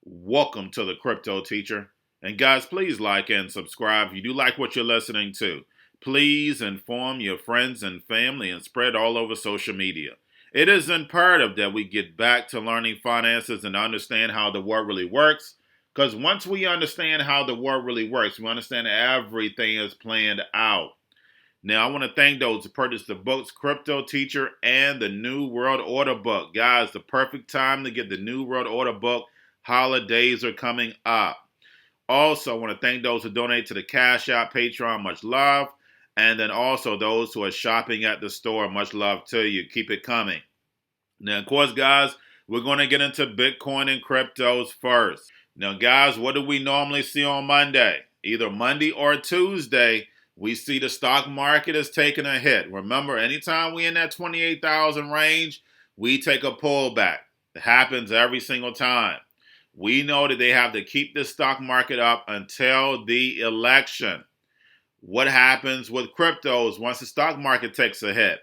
Welcome to the Crypto Teacher. And guys, please like and subscribe if you do like what you're listening to. Please inform your friends and family and spread all over social media. It is imperative that we get back to learning finances and understand how the world really works. Because once we understand how the world really works, we understand everything is planned out. Now, I want to thank those who purchased the books Crypto Teacher and the New World Order book. Guys, the perfect time to get the New World Order book. Holidays are coming up. Also, I want to thank those who donate to the Cash App, Patreon, much love. And then also those who are shopping at the store, much love to you. Keep it coming. Now, of course, guys, we're going to get into Bitcoin and cryptos first. Now, guys, what do we normally see on Monday? Either Monday or Tuesday, we see the stock market is taking a hit. Remember, anytime we in that 28,000 range, we take a pullback. It happens every single time. We know that they have to keep the stock market up until the election. What happens with cryptos once the stock market takes a hit?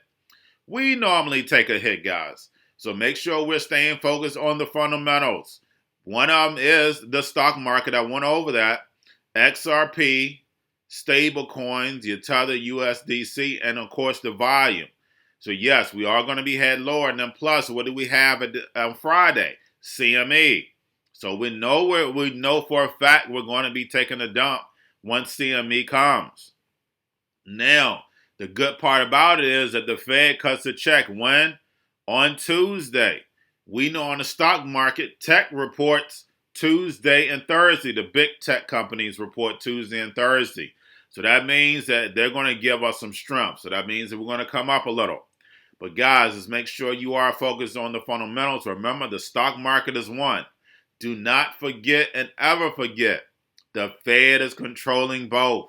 We normally take a hit, guys. So make sure we're staying focused on the fundamentals. One of them is the stock market. I went over that. Xrp, stable coins, your Tether, USDC, and of course the volume. So yes, we are going to be head lower. And then plus, what do we have on Friday? CME. So we know for a fact we're going to be taking a dump once CME comes. Now, the good part about it is that the Fed cuts a check when? On Tuesday. We know on the stock market, tech reports Tuesday and Thursday. The big tech companies report Tuesday and Thursday. So that means that they're going to give us some strength. So that means that we're going to come up a little. But guys, just make sure you are focused on the fundamentals. Remember, the stock market is one. Do not forget and ever forget, the Fed is controlling both.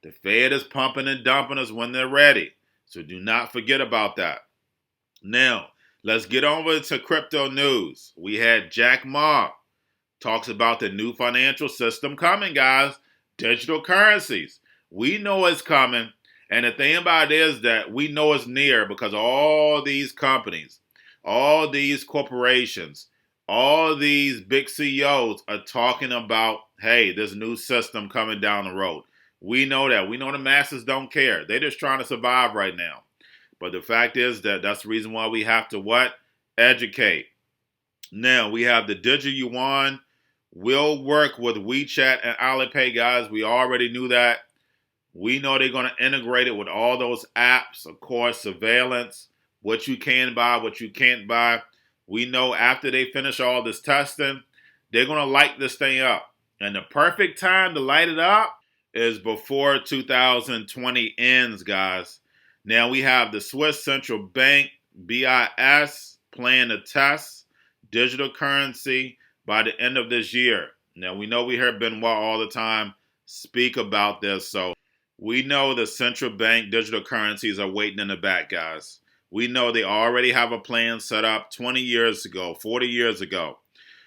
The Fed is pumping and dumping us when they're ready. So do not forget about that. Now, let's get over to crypto news. We had Jack Ma talks about the new financial system coming, guys. Digital currencies. We know it's coming. And the thing about it is that we know it's near because all these companies, all these corporations, all these big CEOs are talking about, hey, this new system coming down the road. We know that. We know the masses don't care. They're just trying to survive right now. But the fact is that that's the reason why we have to what? Educate. Now, we have the digital yuan will work with WeChat and Alipay, guys. We already knew that. We know they're going to integrate it with all those apps, of course, surveillance, what you can buy, what you can't buy. We know after they finish all this testing, they're going to light this thing up. And the perfect time to light it up is before 2020 ends, guys. Now we have the Swiss Central Bank, BIS, plan to test digital currency by the end of this year. Now we know we hear Benoit all the time speak about this. So we know the central bank digital currencies are waiting in the back, guys. We know they already have a plan set up 20 years ago, 40 years ago.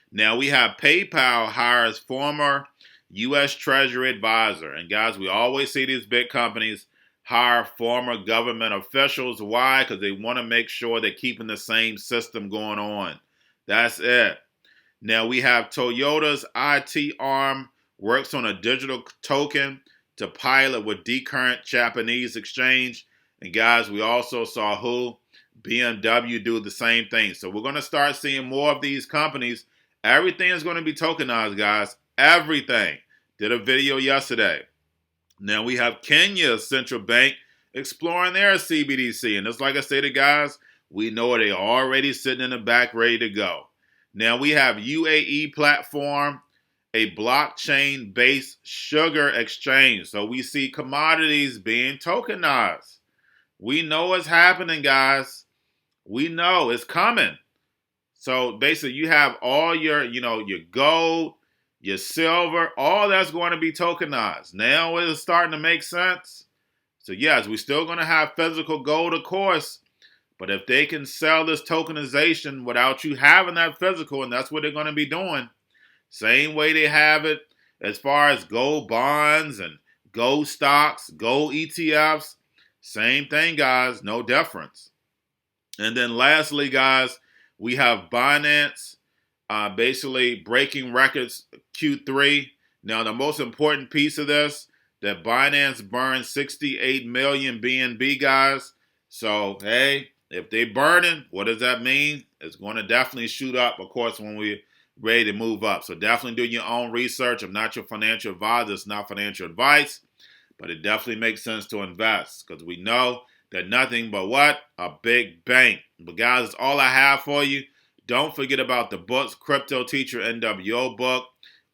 Now we have PayPal hires former U.S. Treasury advisor. And guys, we always see these big companies hire former government officials. Why? Because they want to make sure they're keeping the same system going on. That's it. Now we have Toyota's IT arm works on a digital token to pilot with Decurrent Japanese exchange. And guys, we also saw BMW do the same thing. So we're going to start seeing more of these companies. Everything is going to be tokenized, guys. Everything. Did a video yesterday. Now we have Kenya's central bank exploring their CBDC. And just like I stated, guys, we know they're already sitting in the back ready to go. Now we have UAE platform, a blockchain-based sugar exchange. So we see commodities being tokenized. We know it's happening, guys. We know it's coming. So basically you have all your gold, your silver, all that's going to be tokenized. Now it's starting to make sense. So yes, we're still going to have physical gold, of course. But if they can sell this tokenization without you having that physical, and that's what they're going to be doing, same way they have it as far as gold bonds and gold stocks, gold ETFs, same thing, guys, no difference. And then lastly, guys, we have Binance basically breaking records Q3. Now, the most important piece of this, that Binance burned 68 million BNB, guys. So, hey, if they burning, what does that mean? It's going to definitely shoot up, of course, when we're ready to move up. So definitely do your own research. I'm not your financial advisor. It's not financial advice. But it definitely makes sense to invest because we know that nothing but what? A big bank. But guys, that's all I have for you. Don't forget about the books, Cryptoteacher NWO book.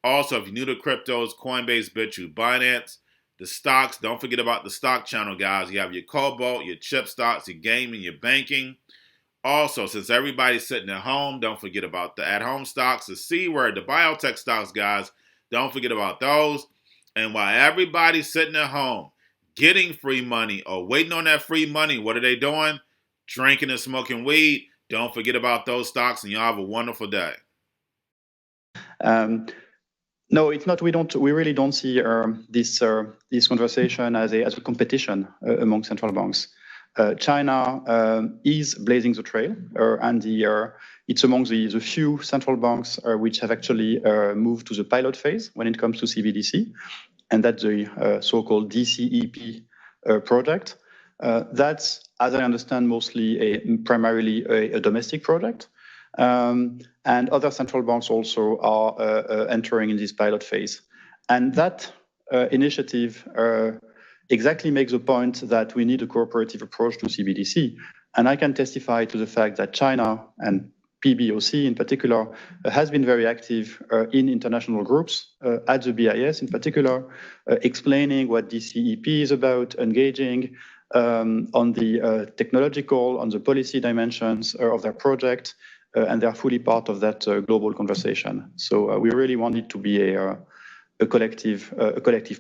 Also, if you're new to cryptos, Coinbase, Bitrue, Binance. The stocks, don't forget about the stock channel, guys. You have your Cobalt, your chip stocks, your gaming, your banking. Also, since everybody's sitting at home, don't forget about the at-home stocks, the C word, the biotech stocks, guys. Don't forget about those. And while everybody's sitting at home, getting free money or waiting on that free money, what are they doing? Drinking and smoking weed. Don't forget about those stocks, and y'all have a wonderful day. No, it's not. We really don't see this conversation as a competition among central banks. China is blazing the trail, and it's among the few central banks which have actually moved to the pilot phase when it comes to CBDC, and that's the so-called DCEP project. That's, as I understand, primarily a domestic project. And other central banks also are entering in this pilot phase. And that initiative exactly makes the point that we need a cooperative approach to CBDC. And I can testify to the fact that China and PBOC in particular has been very active in international groups, at the BIS in particular, explaining what DCEP is about, engaging on the technological, on the policy dimensions of their project. And they are fully part of that global conversation. So we really want it to be a collective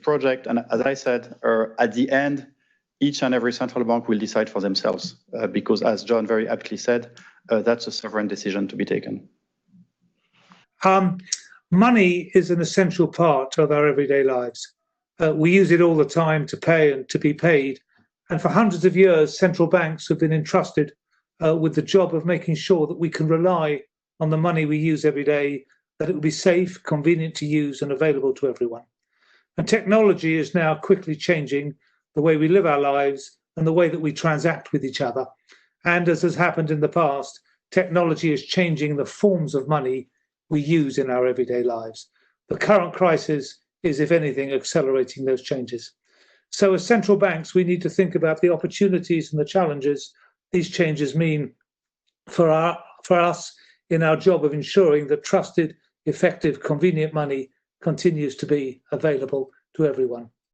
project. And as I said, at the end, each and every central bank will decide for themselves, because as John very aptly said, that's a sovereign decision to be taken. Money is an essential part of our everyday lives. We use it all the time to pay and to be paid. And for hundreds of years, central banks have been entrusted with the job of making sure that we can rely on the money we use every day, that it will be safe, convenient to use, and available to everyone. And technology is now quickly changing the way we live our lives and the way that we transact with each other. And as has happened in the past, technology is changing the forms of money we use in our everyday lives. The current crisis is, if anything, accelerating those changes. So as central banks, we need to think about the opportunities and the challenges these changes mean for us in our job of ensuring that trusted, effective, convenient money continues to be available to everyone.